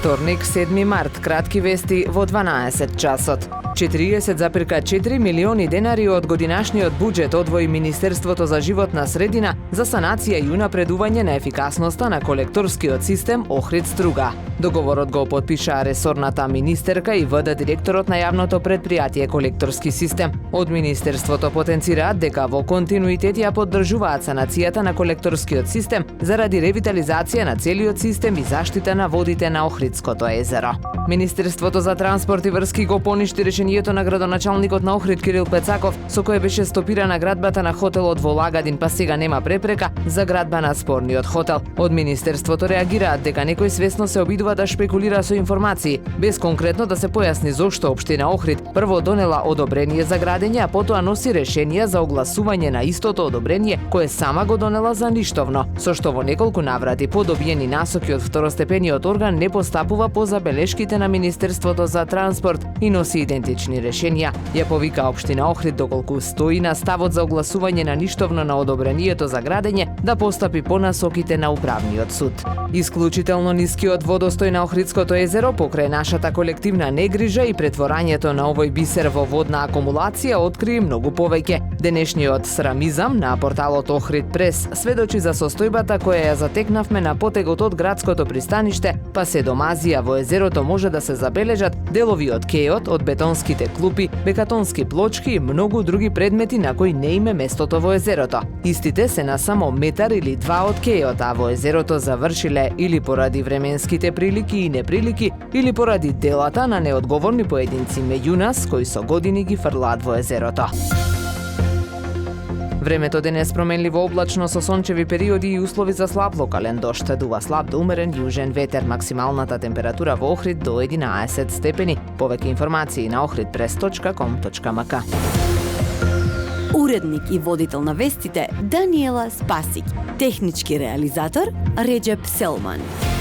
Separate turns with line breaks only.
Вторник, 7 март, кратки вести во 12 часот. 40,4 милиони денари од годинашниот буџет одвои Министерството за животна средина за санација и унапредување на ефикасноста на колекторскиот систем Охрид-Струга. Договорот го потпиша ресорната министерка и ВД директорот на јавното претпријатие Колекторски систем. Од Министерството потенцираат дека во континуитет ја поддржуваат санацијата на колекторскиот систем заради ревитализација на целиот систем и заштита на водите на Охридското езеро. Министерството за транспорт и врски го поништи решението на градоначалникот на Охрид Кирил Пецаков, со кое беше стопирана градбата на хотелот во Лагадин, па сега нема препрека за градба на спорниот хотел. Од Министерството реагираат дека некој свесно се обидува да шпекулира со информации, без конкретно да се појасни зошто општина Охрид прво донела одобрение за градење, а потоа носи решение за огласување на истото одобрение кое сама го донела за ништовно, со што во неколку наврати по добиени насоки од второстепениот орган не постапува по забелешките на Министерството за транспорт и носи идентични решенија. Ја повика општина Охрид, доколку стои на ставот за огласување на ништовно на одобрението за градење, да постапи по насоките на управниот суд. Исклучително нискиот водостој на Охридското езеро покрај нашата колективна негрижа и претворањето на овој бисер во водна акумулација откри многу повеќе. Денешниот срамизам на порталот Охрид Прес сведочи за состојбата која ја затекнавме на потегот од градското пристаниште, па се до Мазија во езерото може да се забележат делови од кејот, од бетонските клупи, бекатонски плочки и многу други предмети на кои не име местото во езерото. Истите се на само метар или два од кејот, а во езерото завршиле или поради временските прилики и неприлики, или поради делата на неодговорни поединци меѓу нас кои со години ги фрлаат во езерото. Времето денес променливо облачно со сончеви периоди и услови за слаб локален дожд. Дува слаб до умерен јужен ветер. Максималната температура во Охрид до 11 степени. Повеќе информации на ohridpress.com.mk.
Уредник и водител на вестите Даниела Спасик. Технички реализатор Реджеп Селман.